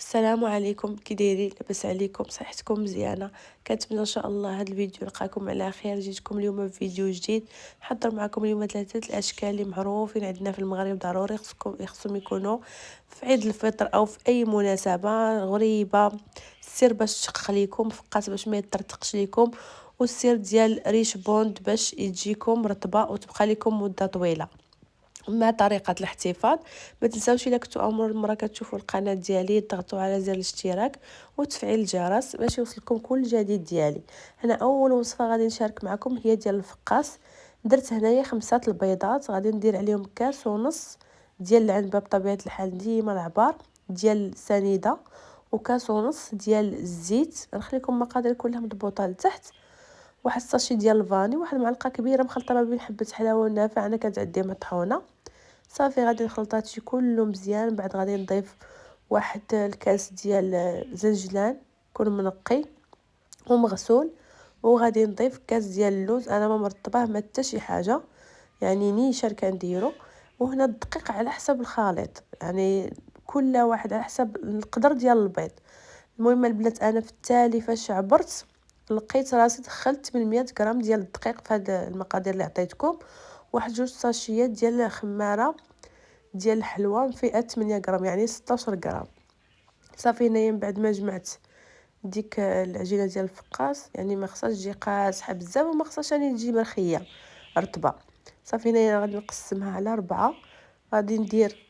السلام عليكم، كي دايرين؟ لاباس عليكم؟ صحتكم مزيانه؟ كنتمنى ان شاء الله هذا الفيديو يلقاكم على خير. جيتكم اليوم بفيديو جديد، نحضر معكم اليوم ثلاثه الاشكال اللي معروفين عندنا في المغرب، ضروري خصهم يكونوا في عيد الفطر او في اي مناسبه غريبه. السر باش تشقق ليكم فقط باش ما يطرطقش ليكم، والسر ديال ريش بوند باش يجيكم رطبه وتبقى لكم مده طويله. مع طريقة الاحتفاظ، ما تنساوش الا كنتو اول مرة كتشوفوا القناة ديالي تضغطوا على زر الاشتراك وتفعيل الجرس باش يوصلكم كل جديد ديالي. هنا اول وصفة غادي نشارك معكم هي ديال الفقاس. درت هنايا 5 البيضات، غادي ندير عليهم كاس ونص ديال العنبة بطبيعة الحال ديما العبار ديال سنيدة، وكاس ونص ديال الزيت. نخليكم المقادير كلها مضبوطه لتحت. واحد الساشي ديال الفاني، واحد المعلقه كبيره مخلطه ما بين حبه حلاوه والنافع، انا كانت عندي مطحونه. صافي غادي نخلط هادشي كله مزيان. بعد غادي نضيف واحد الكاس ديال زنجلان يكون منقي ومغسول، وغادي نضيف كاس ديال اللوز، انا ما مرطباه ما حتى شي حاجه، يعني نيشان كنديرو. وهنا الدقيق على حسب الخليط، يعني كل واحد على حسب القدر ديال البيض. المهم البنات، انا في التالي فاش عبرت لقيت راسي دخلت 800 غرام ديال الدقيق في هاد المقادير اللي عطيتكم، واحد 2 ساشيات ديال خماره ديال الحلوى فئه 8 غرام، يعني 16 غرام. صافي هنايا من بعد ما جمعت ديك العجينه ديال الفقاس، يعني ما خصهاش تجي قاصحه بزاف وما خصهاش يعني تجي مرخيه رطبه. صافي هنايا غادي نقسمها على 4. غادي ندير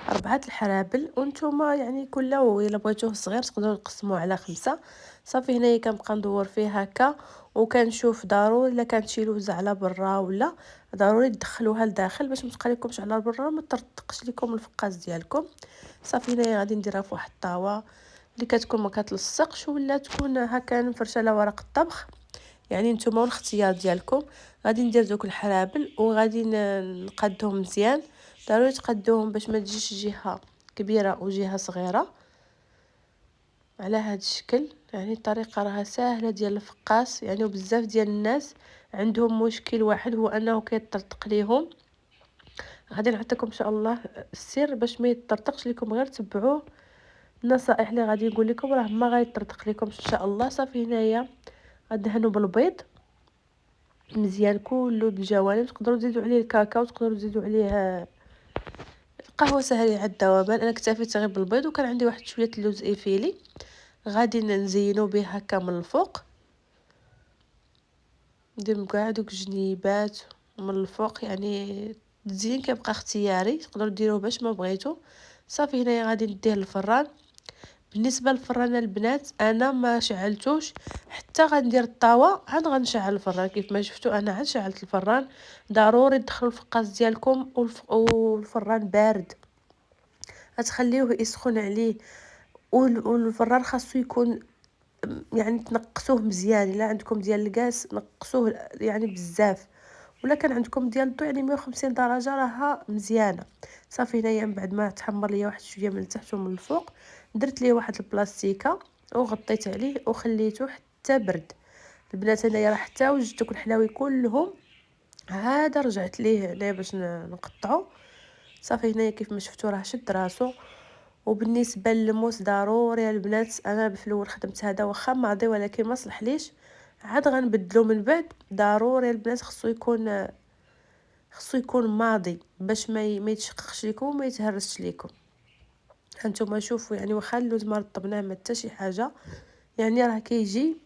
4 الحرابل، وانتوما يعني كل الا بغيتوه صغير تقدروا تقسموه على 5. صافي هنايا كنبقى ندور فيه هكا وكنشوف ضروري الا كانت شي لوزه على برا ولا ضروري تدخلوها لداخل باش ما تبقى لكمش على برا ما تطرطقش لكم الفقاس ديالكم. صافي هنايا غادي نديرها في واحد الطاوه اللي كتكون ما كتلصقش ولا تكون هكا مفرشه على ورق الطبخ، يعني نتوما والاختيار ديالكم. غادي ندير دوك الحرابل وغادي نقادهم مزيان. ضروري تقادوهم باش ما تجيش جهه كبيره وجهه صغيره على هذا الشكل. يعني الطريقه راها سهله ديال الفقاس، يعني وبزاف ديال الناس عندهم مشكل واحد هو انه كيطرطق ليهم. غادي نعطيكم ان شاء الله السر باش ما يطرطقش لكم، غير تبعوه النصائح اللي غادي نقول لكم راه ما غيطرطق لكمش ان شاء الله. صافي هنايا غندهنوا بالبيض مزيان كله بالجوانب، تقدروا تزيدوا عليه الكاكاو، تقدروا تزيدوا عليه قهوه سهله على الذوبان. انا اكتفيت غير بالبيض وكان عندي واحد شويه اللوز ايفيلي غادي نزينو به هكا من الفوق، ندير كاع دوك الجنيبات من الفوق. يعني التزيين كيبقى اختياري، تقدروا ديروه باش ما بغيتو. صافي هنايا غادي نديه للفران. بالنسبه للفران البنات انا ما شعلتوش حتى غندير الطاوه عاد غنشعل الفران. كيف ما شفتوا انا عاد شعلت الفران. ضروري تدخلوا الفقاس ديالكم والفران بارد، غتخليوه يسخن عليه. والفران خاصو يكون يعني تنقصوه مزيان. الا عندكم ديال الغاز نقصوه يعني بزاف، ولا كان عندكم ديال الضو يعني 150 درجه راها مزيانه. صافي هنايا من بعد ما تحمر ليا واحد شويه من التحت ومن الفوق درت ليه واحد البلاستيكه وغطيت عليه وخليته حتى برد. البنات هنايا راه حتى وجدت دوك الحلاوي كلهم عاد رجعت ليه هنايا باش نقطعو. صافي هنايا كيف ما شفتوا راه شد راسو. وبالنسبه للموس ضروري البنات، انا في الاول خدمت هذا واخا ماضي ولكن ما صلحليش، عاد غنبدلو من بعد. ضروري البنات خصو يكون ماضي باش ما يتشققش لكم وما يتهرسش لكم. هانتوما شوفوا، يعني واخا اللوز ما رطبناه ما حتى شي حاجه، يعني راه كيجي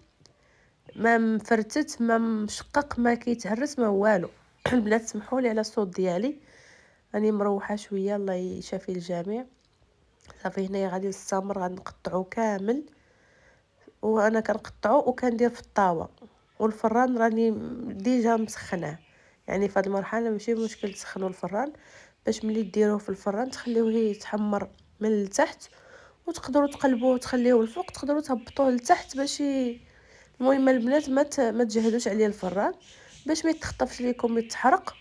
ما مفرتت ما مشقق ما كيتهرس ما والو. البنات سمحوا لي على الصوت ديالي، راني مروحه شويه الله يشافي الجميع. صافي هنايا غادي نستمر غادي نقطعو كامل، وانا كنقطعو وكندير في الطاوه. والفران راني ديجا مسخناه، يعني في هذه المرحله ماشي مشكل تسخنوا الفران باش ملي ديروه في الفران تخليوه يتحمر من التحت، وتقدروا تقلبوه تخليوه الفوق، تقدروا تهبطوه لتحت باش المهم البنات ما تجهدوش عليه الفران باش ما يتخطفش ليكم يتحرق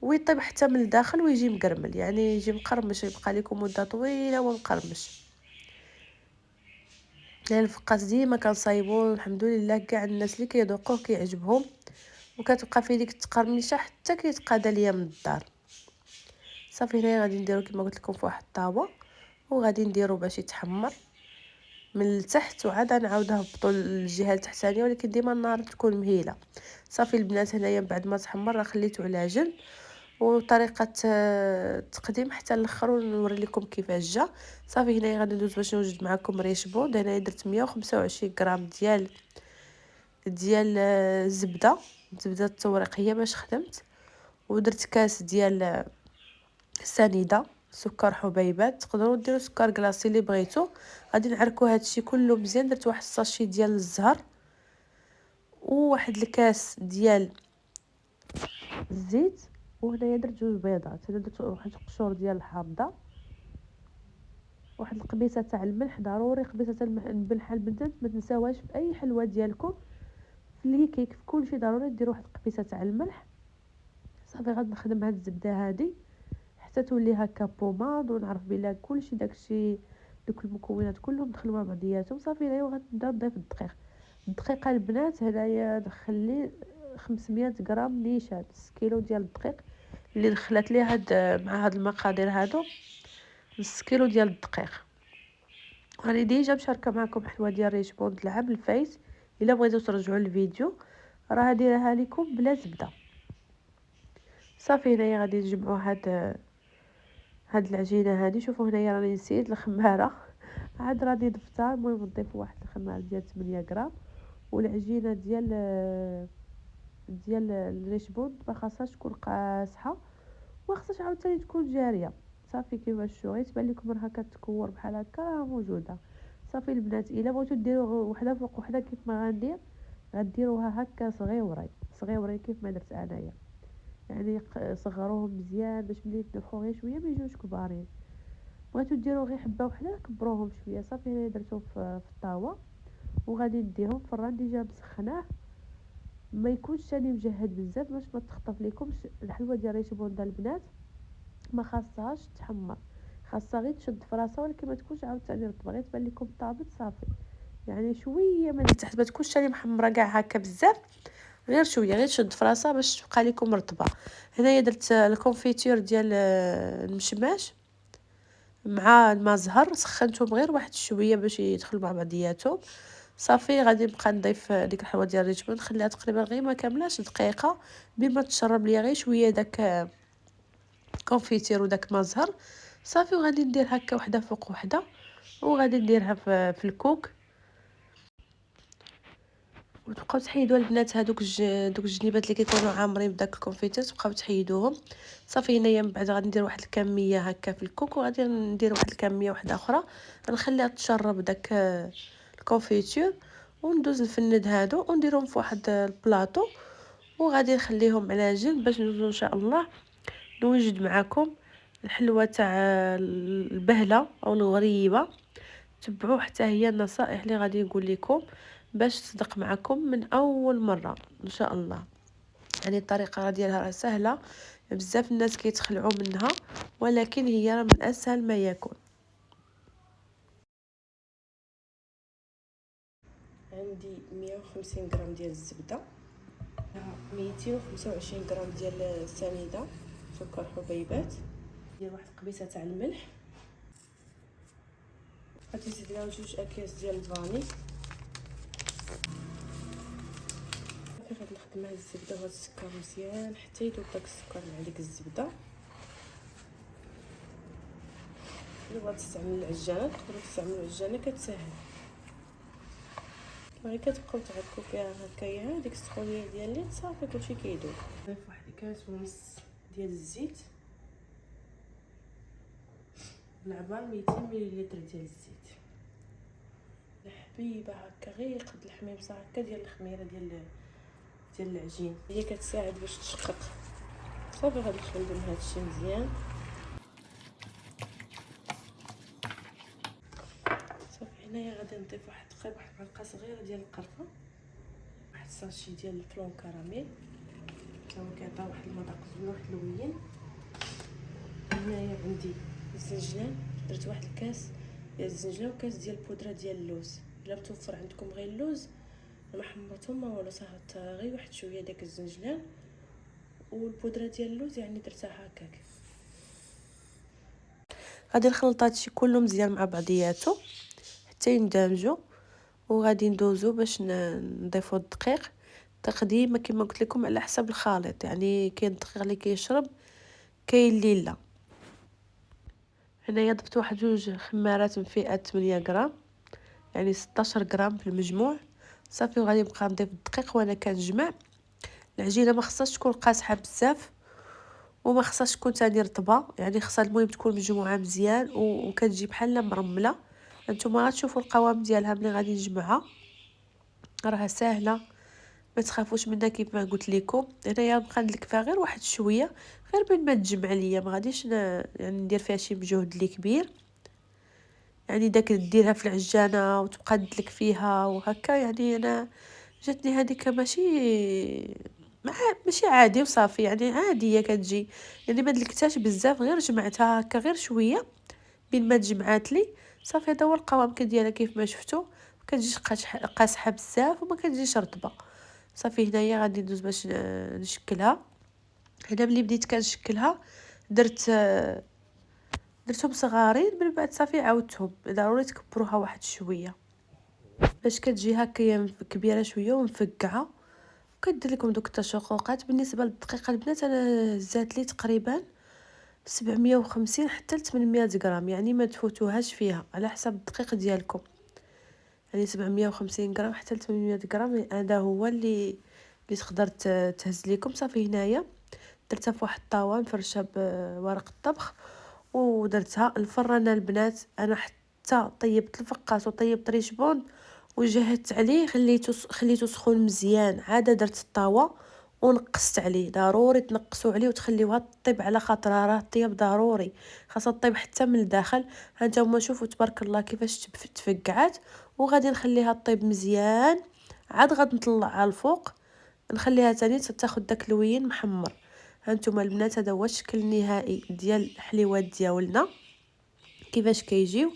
ويطيب حتى من الداخل ويجي مقرمل، يعني يجي مقرمش يبقى لكم مده طويله ومقرمش. يعني الفقاس ديما كنصايبو الحمد لله كاع الناس اللي كيذوقوه كيعجبهم، وكتبقى فيه ديك التقرميشه حتى كيتقادا ليا من الدار. صافي هنايا غادي نديرو كما قلت لكم في واحد الطاوه وغادي نديرو باش يتحمر من التحت، وعاد نعاود نهبطو للجهه التحتانيه، ولكن ديما النار تكون مهيله. صافي البنات هنايا بعد ما تحمر راه خليته على جنب، وطريقه التقديم حتى الاخر ونوري لكم كيفاش جا. صافي هنايا غادي ندوز باش نوجد معكم ريش بوند. هنايا درت 125 غرام ديال الزبده التوريقيه باش خدمت، ودرت كاس ديال سنيده، سكر حبيبات، تقدروا ديروا سكر كلاصي اللي بغيتو. غادي نعركوا هادشي كله مزيان. درت واحد الساشي ديال الزهر وواحد الكاس ديال الزيت، وهنايا درت 2 بيضات. هنا درت واحد القشور ديال الحامضه، واحد القبيصه تاع الملح، ضروري قبيصه تاع الملح البنات ما تنساوهاش في اي حلوه ديالكم، في اللي كيك في كلشي ضروري ديروا واحد القبيصه تاع الملح. صافي غادي نخدم هاد الزبده هادي حتى تولي هكا بوماد، ونعرف بلا كلشي داكشي دوك المكونات كلهم دخلوا مع بعضياتهم. صافي هنايا غنبدا نضيف الدقيق البنات. هنايا دخل لي 500 غرام نيشان، نص كيلو ديال الدقيق اللي دخلت لي هاد مع هاد المقادير هادو، نص كيلو ديال الدقيق. راني ديجا مشاركه معكم حلوه ديال ريش بوند العام الفايت، الا بغيتو ترجعوا الفيديو راه دايرها لكم بلا زبده. صافي هنايا غادي نجمعوا هاد العجينه هادي. شوفوا هنايا راني نسيت الخماره عاد راني ضفتها. المهم نضيف واحد الخماره ديال 8 غرام، والعجينه ديال الريش بوند ما خاصهاش تكون قاصحه، وما خاصهاش عاوتاني تكون جاريه. صافي كيما شفتوا تبان لكم راها كتكور بحال هكا راه موجوده. صافي البنات الا بغيتو ديروا وحده فوق وحده كيف ما غندير، غديروها هكا صغيورين كيف ما درت انايا، يعني صغروهم مزيان باش ملي تنفخوا غير شويه ما يجوش كبارين. بغيتو ديروا غير حبه وحده كبروهم شويه. صافي انا درتهم في الطاوه، وغادي نديهم في الران ديجا مسخناه، ما يكونش ثاني مجهد بزاف باش ما تخطف لكمش. الحلوه ديال ريش بوندا البنات ما خاصهاش تحمر، خاصها غير تشد في راسها، ولكن ما تكونش عاوتاني رطبه، غير تبان لكم طابت صافي. يعني شويه من تحت، ما تكونش ثاني محمره كاع هكا بزاف، غير شويه، غير تشد في راسها باش تبقى لكم رطبه. هنايا درت الكونفيتور ديال المشماش مع الماء زهر، سخنتهم غير واحد شويه باش يدخلوا مع بعضياتهم. صافي غادي نبقى نضيف ديك الحلوه ديال الريتشمون، نخليها تقريبا غير ما كاملاش دقيقه بما تشرب ليا غير شويه داك كونفيتير وداك ما زهر. صافي وغادي ندير هكا وحده فوق وحده، وغادي نديرها في الكوك. وتبقاو تحيدوا البنات هذوك دوك الجنيبات اللي كيكونوا عامرين بداك الكونفيتير، تبقاو تحيدوهم. صافي هنايا من بعد غادي ندير واحد الكميه هكا في الكوك، وغادي ندير واحد الكميه واحده اخرى نخليها تشرب داك الكونفيتير، وندوز نفند هادو ونديرهم في واحد البلاطو، وغادي نخليهم على جنب باش ندوزو ان شاء الله نوجد معكم الحلوه تاع البهله او الغريبه. تبعوا حتى هي النصائح اللي غادي نقول لكم باش تصدق معكم من اول مره ان شاء الله. يعني الطريقه ديالها راه سهله بزاف، الناس كيتخلعوا منها، ولكن هي راه من اسهل ما يكون. عندي 150 غرام ديال الزبده، 225 غرام ديال السنيده، سكر حبيبات، ندير واحد القبيصه تاع الملح، غادي نزيد لها 2 اكياس ديال الفاني. صافي غادي نخدم هاد الزبده وهاد السكر مزيان حتى يذوب داك السكر مع ديك الزبده. الا بغات تستعمل العجانه تقدروا تستعملوا العجانه، كتسهل. غير كتبقاو تعكوا فيها هكايا ديك السخونيه ديال الليل، صافي كلشي كيدوب. نضيف واحد كاس ونص ديال الزيت، بالعبار 200 مليلتر ديال الزيت، الحبيبه هكا غير قد الحميمصه هكا ديال الخميره ديال العجين، هي كتساعد باش تشقق. صافي غادي نخليو هادشي مزيان. صافي هنايا غادي نضيف واحد تقريبا واحد معلقه صغيره ديال القرفه، واحد ساشي ديال الفلون كراميل، تا هو كيعطي واحد المذاق زوين واحد اللوين. هنايا عندي الزنجلان، درت واحد الكاس ديال الزنجلان وكاس ديال البودره ديال اللوز. الا متوفر عندكم غير اللوز ما حمرتهم ما والو، صافي غير واحد شويه داك الزنجلان والبودره ديال اللوز، يعني درتها هكاك. غادي نخلط هادشي كله مزيان مع بعضياتو حتى يندمجوا. وغادي ندوزو باش نضيفو الدقيق ديما كما قلت لكم على حسب الخليط، يعني كاين الدقيق اللي كيشرب كاين اللي لا. هنايا ضفت واحد جوج خمارات من فئه 8 غرام، يعني 16 غرام في المجموع. صافي وغادي نبقى نضيف الدقيق وانا كنجمع. العجينه ما خصهاش تكون قاصحه بزاف وما خصهاش تكون ثاني رطبه، يعني خصها المهم تكون مجموعه مزيان وكتجي بحال مرمله. هانتوما غتشوفوا القوام ديالها ملي غادي نجمعها، راها ساهله ما تخافوش منها. كيف ما قلت لكم هنايا نبقى نلكفها غير واحد شويه، غير بين ما تجمع ليا ما غاديش يعني ندير فيها شي مجهود اللي كبير، يعني داك ديرها في العجانه وتبقى تدلك فيها وهكا. يعني انا جاتني هذيك ماشي عادي وصافي، يعني عاديه كتجي، يعني ما دلكتهاش بزاف، غير جمعتها هكا غير شويه. بين ما تجمعات لي صافي هذا هو القوام ديالها كيف ما شفتوا. ما كتجيش قاصحه بزاف وما كتجيش رطبه. صافي هنايا غادي ندوز باش نشكلها. هنا ملي بديت كنشكلها درتهم صغارين، من بعد صافي عاودتهم. ضروري تكبروها واحد شويه باش كتجي هكايا كبيره شويه ومفقعه. وكدير لكم دوك التشققات. بالنسبه للدقيقه البنات انا زادت لي تقريبا 750 حتى ل 800 غرام، يعني ما تفوتوهاش فيها على حسب الدقيق ديالكم. يعني 750 غرام حتى ل 800 غرام هذا هو اللي تقدر تهز لكم. صافي هنايا درتها في واحد الطاوه مفرشه بورق الطبخ ودرتها الفران البنات. انا حتى طيبت الفقاس وطيبت ريشبون وجهدت عليه، خليته سخون مزيان. عاد درت الطاوه ونقصت عليه. ضروري تنقصوا عليه وتخليوها طيب على خاطرها راه الطياب ضروري خاصها طيب حتى من الداخل. هانتوما شوفوا تبارك الله كيفاش تفقعات. وغادي نخليها طيب مزيان، عاد غادي نطلعها الفوق نخليها تاني تاخد داك اللوين محمر. هانتوما البنات هذا هو الشكل النهائي ديال الحليوات ديالنا كيفاش كيجيو.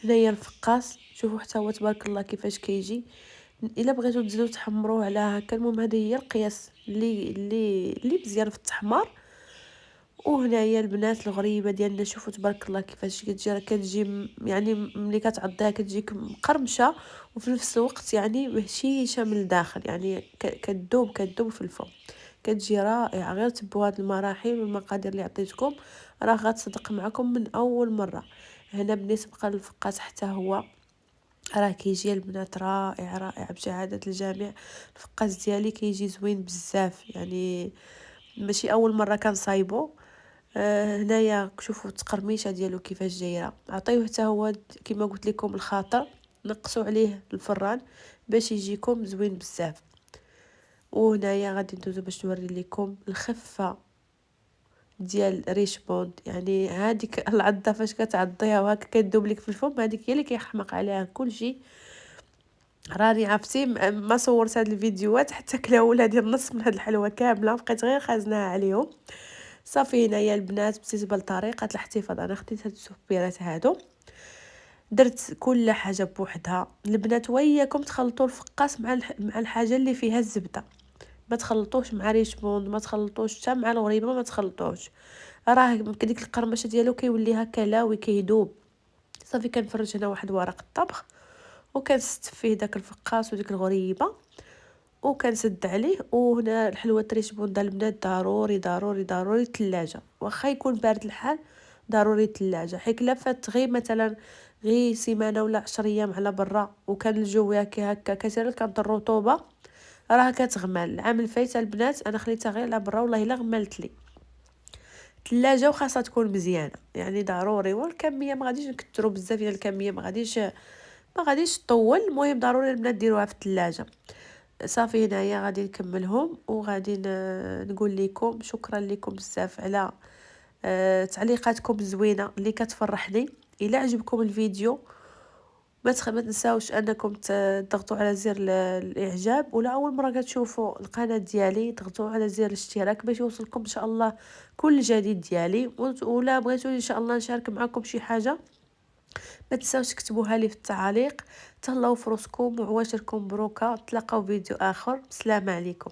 هنايا الفقاس شوفوا حتى هو تبارك الله كيفاش كيجي. الا بغيتو تزيدو تحمروه على هكا المهم هذا هي القياس اللي مزيان في التحمار. وهنايا البنات الغريبه ديالنا شوفوا تبارك الله كيفاش كتجي يعني ملي كتعضيها كتجيك مقرمشه وفي نفس الوقت يعني هشيشه من الداخل، يعني كتذوب في الفم. كتجي رائعه. غير تبعوا هاد المراحل والمقادير اللي عطيتكم راه غتصدق معكم من اول مره. هنا بالنسبه للفقاس حتى هو راه كيجي البنات رائع بشهاده الجميع. الفقاس ديالي كيجي زوين بزاف، يعني ماشي اول مره كنصايبو. هنايا شوفوا التقرميشه ديالو كيفاش جايه. عطيوه حتى هو كما قلت لكم الخاطر، نقصوا عليه الفران باش يجيكم زوين بزاف. وهنايا غادي ندوزو باش نوري لكم الخفه ديال ريشبوند. يعني هذيك العضه فاش كتعضيها وهكا كتذوب لك في الفم، هذيك هي اللي كيحمق عليها كلشي. راني عرفتي ما صورت هاد الفيديوهات حتى كلاو ولادي النص من هاد الحلوه كامله، بقيت غير خازناها عليهم. صافي هنايا البنات بالنسبه لطريقه الاحتفاظ انا خديت هاد السوبيرات هادو، درت كل حاجه بوحدها. البنات وياكم تخلطوا الفقاس مع الحاجه اللي فيها الزبده، ما تخلطوش مع ريشموند، ما تخلطوش حتى مع الغريبه، ما تخلطوش. راه ديك القرمشه ديالو كيولي هكا لاوي كيدوب. صافي كنفرج هنا واحد ورق الطبخ وكنستف فيه داك الفقاس وديك الغريبه وكنسد عليه. وهنا الحلوه ريشبون ديال البنات ضروري الثلاجه، واخا يكون بارد الحال ضروري الثلاجه، حيت لا فات غير مثلا غير سيمانه ولا 10 ايام على برا وكان الجو هكا كثيرا كانت الرطوبه راه كتغمل. العام الفايت البنات انا خليتها غير على برا والله الا غملت لي. الثلاجه وخاصها تكون مزيانه، يعني ضروري. والكميه ما غاديش نكثروا بزاف ديال الكميه، ما غاديش تطول. المهم ضروري البنات ديروها في الثلاجه. صافي هنايا غادي نكملهم وغادي نقول لكم شكرا لكم بزاف على تعليقاتكم الزوينه اللي كتفرحني. الى عجبكم الفيديو ما تنساوش انكم تضغطوا على زر الاعجاب، ولا اول مره كتشوفوا القناه ديالي ضغطوا على زر الاشتراك باش يوصلكم ان شاء الله كل جديد ديالي. ولا بغيتوا ان شاء الله نشارك معكم شي حاجه ما تنساوش تكتبوها لي في التعليق. تهلاو في روسكم وعواشركم بروكا. تلاقاو فيديو اخر. بسلام عليكم.